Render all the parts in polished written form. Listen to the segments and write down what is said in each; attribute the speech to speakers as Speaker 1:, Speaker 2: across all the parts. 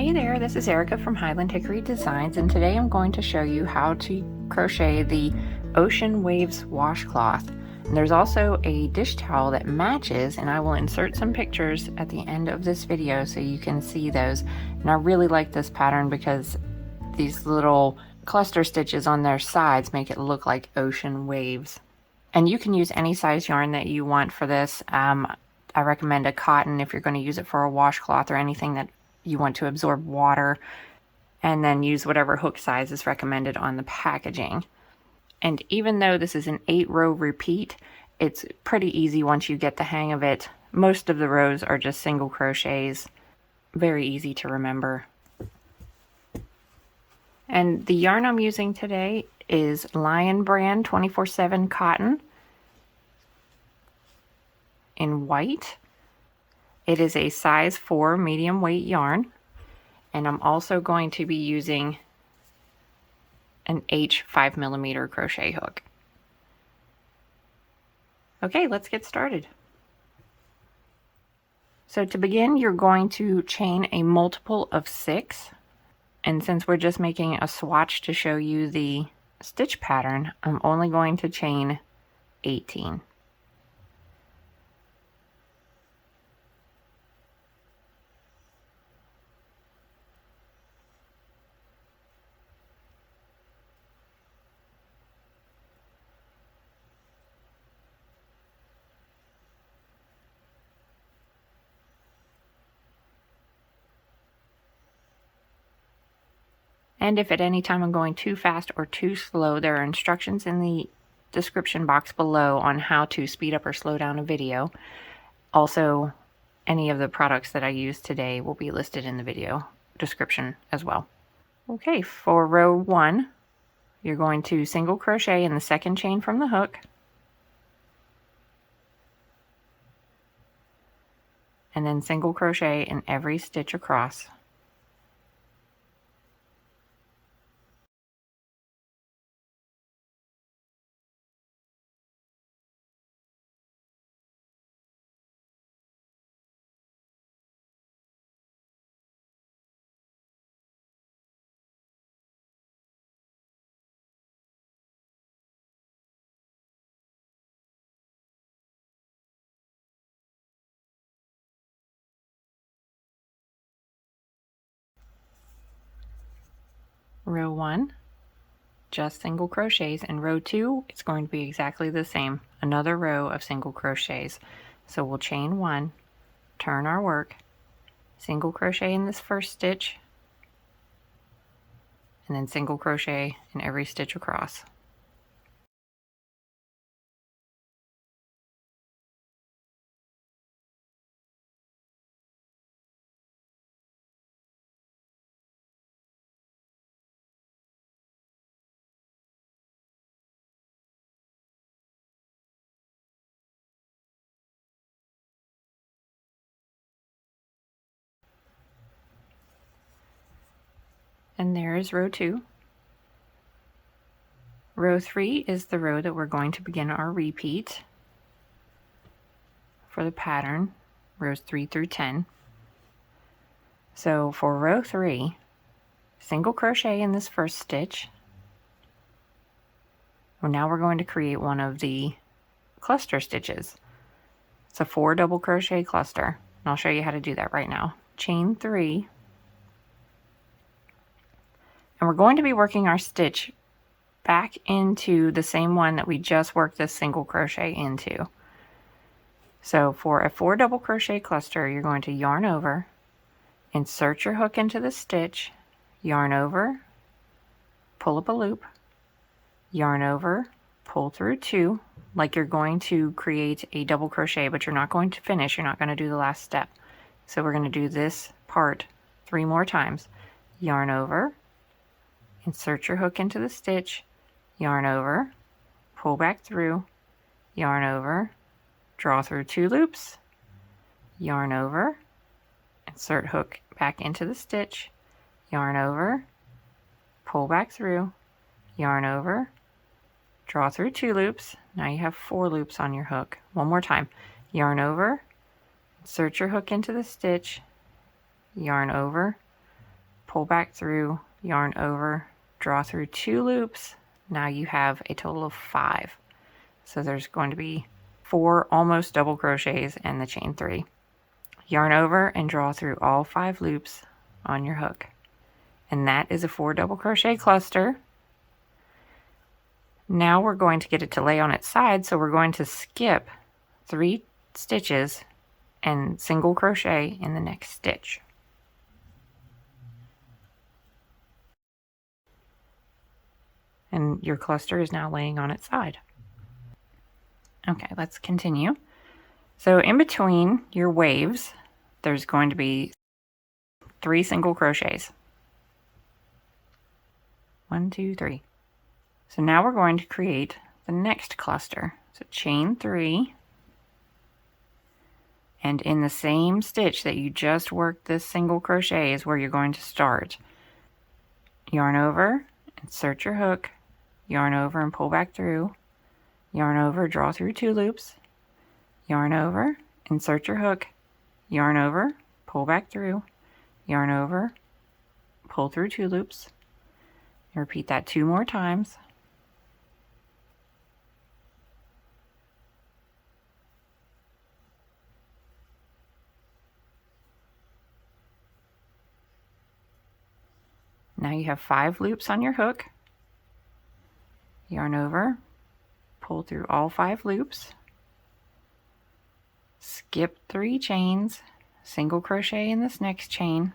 Speaker 1: Hey there, this is Erica from Highland Hickory Designs, and today I'm going to show you how to crochet the Ocean Waves washcloth. And there's also a dish towel that matches, and I will insert some pictures at the end of this video so you can see those. And I really like this pattern because these little cluster stitches on their sides make it look like ocean waves. And you can use any size yarn that you want for this. I recommend a cotton if you're going to use it for a washcloth or anything that you want to absorb water, and then use whatever hook size is recommended on the packaging. And even though this is an 8-row repeat, it's pretty easy once you get the hang of it. Most of the rows are just single crochets, very easy to remember. And the yarn I'm using today is Lion brand 24/7 cotton in white. It is a size 4 medium weight yarn, and I'm also going to be using an H 5mm crochet hook. Okay, let's get started. So to begin, you're going to chain a multiple of 6, and since we're just making a swatch to show you the stitch pattern, I'm only going to chain 18. And if at any time I'm going too fast or too slow, there are instructions in the description box below on how to speed up or slow down a video. Also, any of the products that I use today will be listed in the video description as well. Okay, for row 1, you're going to single crochet in the second chain from the hook, and then single crochet in every stitch across. Row 1, just single crochets, and row 2, it's going to be exactly the same, another row of single crochets. So we'll chain 1, turn our work, single crochet in this first stitch, and then single crochet in every stitch across. And there is row 2. Row 3 is the row that we're going to begin our repeat for the pattern, rows 3 through 10. So for row 3, single crochet in this first stitch. Well, now we're going to create one of the cluster stitches. It's a 4 double crochet cluster, and I'll show you how to do that right now. Chain 3. And we're going to be working our stitch back into the same one that we just worked this single crochet into. So for a 4 double crochet cluster, you're going to yarn over, insert your hook into the stitch, yarn over, pull up a loop, yarn over, pull through 2, like you're going to create a double crochet, but you're not going to finish, you're not going to do the last step. So we're going to do this part 3 more times. Yarn over, insert your hook into the stitch, yarn over, pull back through, yarn over, draw through 2 loops, yarn over, insert hook back into the stitch, yarn over, pull back through, yarn over, draw through 2 loops. Now you have 4 loops on your hook. One more time. Yarn over, insert your hook into the stitch, yarn over, pull back through, yarn over, draw through 2 loops. Now you have a total of 5. So there's going to be 4 almost double crochets and the chain 3. Yarn over and draw through all 5 loops on your hook. And that is a 4 double crochet cluster. Now we're going to get it to lay on its side, so we're going to skip 3 stitches and single crochet in the next stitch. And your cluster is now laying on its side. Okay, let's continue. So in between your waves, there's going to be 3 single crochets. 1, 2, 3. So now we're going to create the next cluster. So chain 3, and in the same stitch that you just worked this single crochet is where you're going to start. Yarn over, insert your hook, yarn over and pull back through, yarn over, draw through 2 loops, yarn over, insert your hook, yarn over, pull back through, yarn over, pull through 2 loops. Repeat that 2 more times. Now you have 5 loops on your hook. Yarn over, pull through all 5 loops, skip 3 chains, single crochet in this next chain,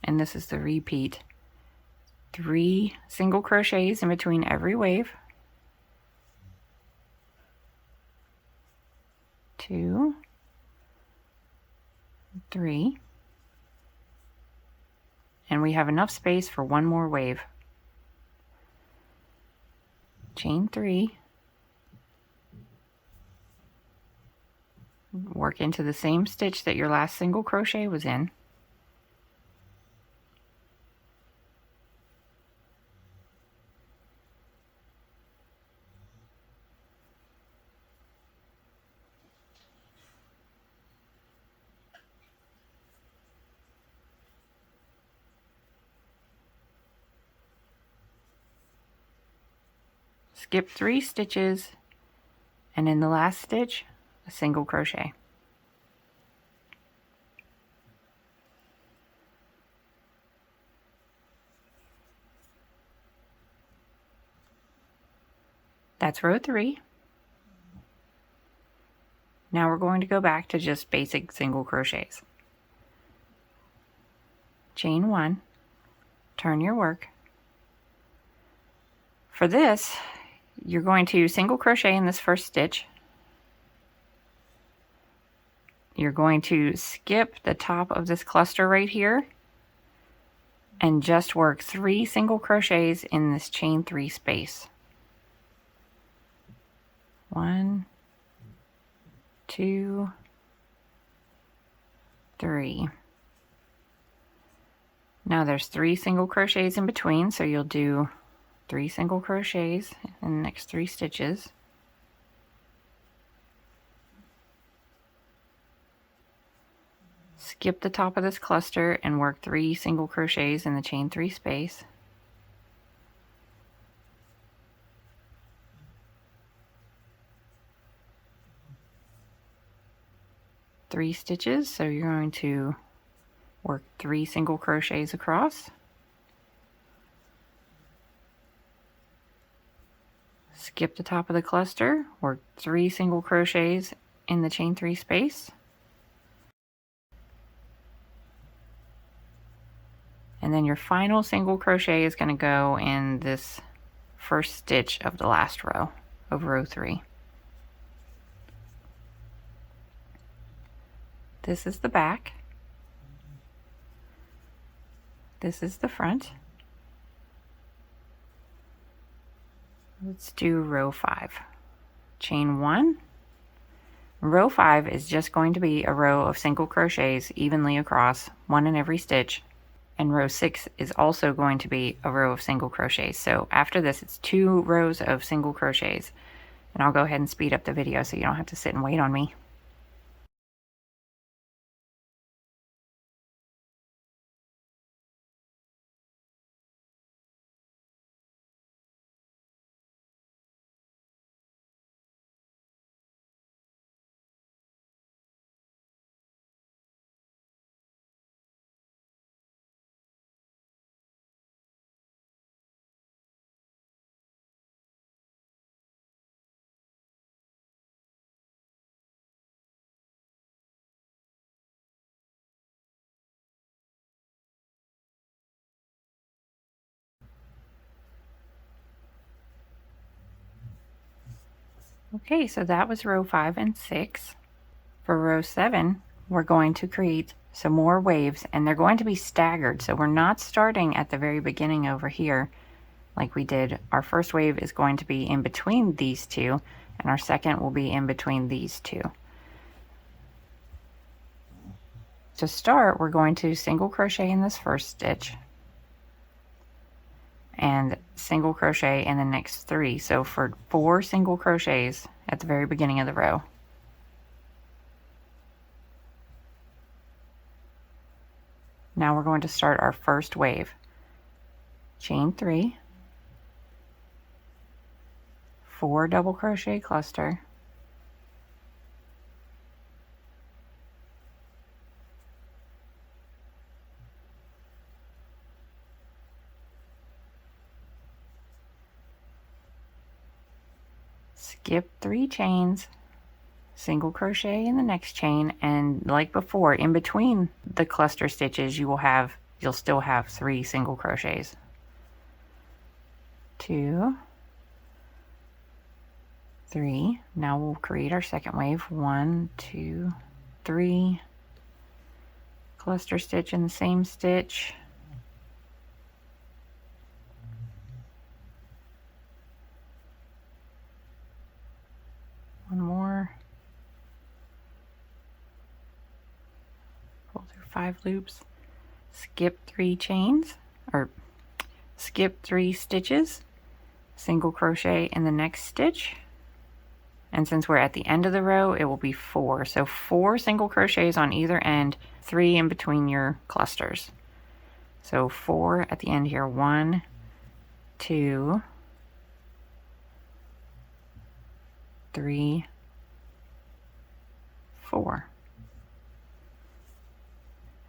Speaker 1: and this is the repeat. 3 single crochets in between every wave, 2, 3, and we have enough space for 1 more wave. Chain 3, work into the same stitch that your last single crochet was in, skip 3 stitches, and in the last stitch, a single crochet. That's row 3. Now we're going to go back to just basic single crochets. Chain 1, turn your work. For this, you're going to single crochet in this first stitch. You're going to skip the top of this cluster right here and just work 3 single crochets in this chain 3 space. 1, 2, 3. Now there's 3 single crochets in between, so you'll do 3 single crochets in the next 3 stitches. Skip the top of this cluster and work 3 single crochets in the chain 3 space. Three stitches, so you're going to work 3 single crochets across. Skip the top of the cluster, work 3 single crochets in the chain 3 space, and then your final single crochet is going to go in this first stitch of the last row of row 3. This is the back, this is the front. Let's do row 5. Chain 1. Row 5 is just going to be a row of single crochets evenly across, 1 in every stitch. And row 6 is also going to be a row of single crochets. So after this, it's 2 rows of single crochets. And I'll go ahead and speed up the video so you don't have to sit and wait on me. Okay, so that was row 5 and 6. For row 7, we're going to create some more waves, and they're going to be staggered, so we're not starting at the very beginning over here like we did. Our first wave is going to be in between these two, and our second will be in between these two. To start, we're going to single crochet in this first stitch and single crochet in the next 3. So for 4 single crochets at the very beginning of the row. Now we're going to start our first wave. Chain 3, 4 double crochet cluster, skip 3 chains, single crochet in the next chain, and like before, in between the cluster stitches you'll still have 3 single crochets. 2, 3. Now we'll create our second wave. 1, 2, 3. Cluster stitch in the same stitch. One more. Pull through 5 loops. Skip 3 chains, or skip 3 stitches. Single crochet in the next stitch. And since we're at the end of the row, it will be 4. So 4 single crochets on either end, 3 in between your clusters. So 4 at the end here. 1, 2, 3, 4.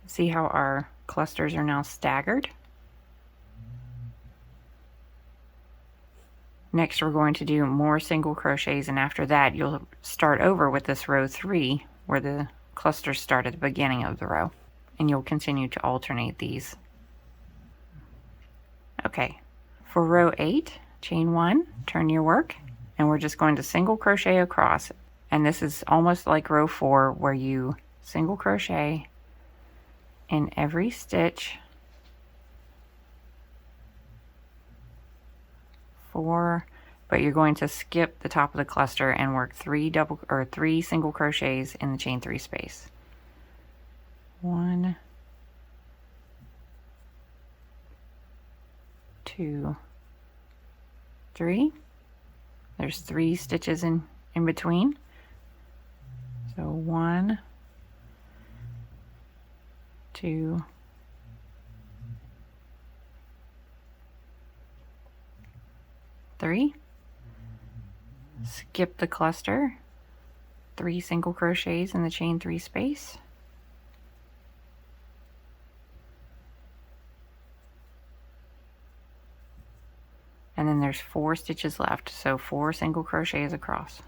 Speaker 1: See how our clusters are now staggered? Next we're going to do more single crochets, and after that you'll start over with this row 3 where the clusters start at the beginning of the row, and you'll continue to alternate these. Okay, for row 8, chain 1, turn your work, and we're just going to single crochet across, and this is almost like row 4 where you single crochet in every stitch. 4, but you're going to skip the top of the cluster and work 3 single crochets in the chain 3 space. 1, 2, 3. There's 3 stitches in between. So 1, 2, 3. Skip the cluster, 3 single crochets in the chain 3 space. And then there's 4 stitches left, so 4 single crochets across.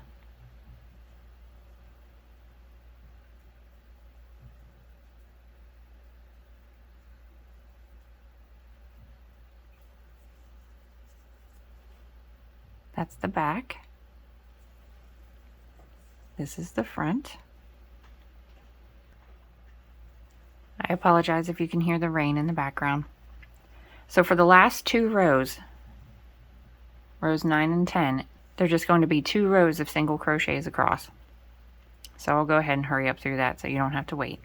Speaker 1: That's the back. This is the front. I apologize if you can hear the rain in the background. So for the last 2 rows, rows 9 and 10, they're just going to be 2 rows of single crochets across. So I'll go ahead and hurry up through that so you don't have to wait.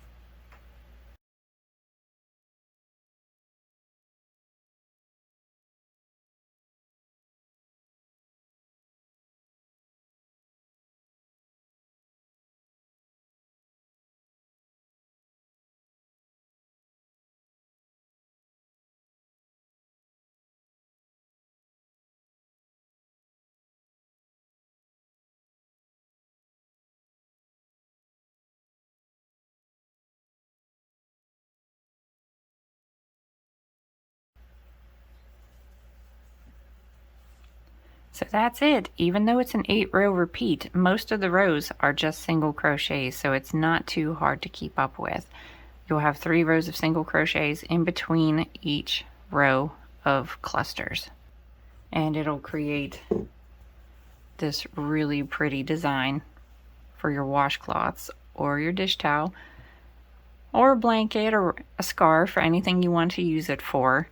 Speaker 1: So that's it. Even though it's an 8-row repeat, most of the rows are just single crochets, so it's not too hard to keep up with. You'll have 3 rows of single crochets in between each row of clusters, and it'll create this really pretty design for your washcloths or your dish towel or a blanket or a scarf or anything you want to use it for.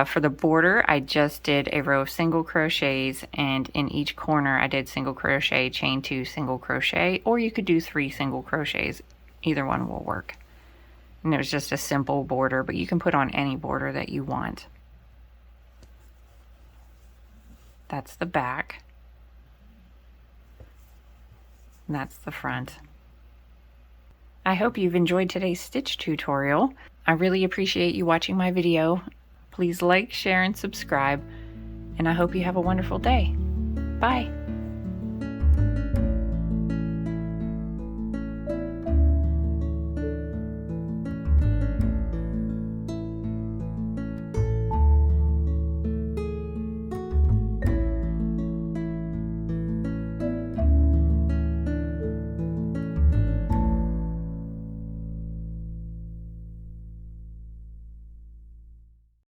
Speaker 1: For the border, I just did a row of single crochets, and in each corner I did single crochet, chain 2, single crochet, or you could do 3 single crochets. Either one will work. And it was just a simple border, but you can put on any border that you want. That's the back. And that's the front. I hope you've enjoyed today's stitch tutorial. I really appreciate you watching my video. Please like, share, and subscribe, and I hope you have a wonderful day. Bye.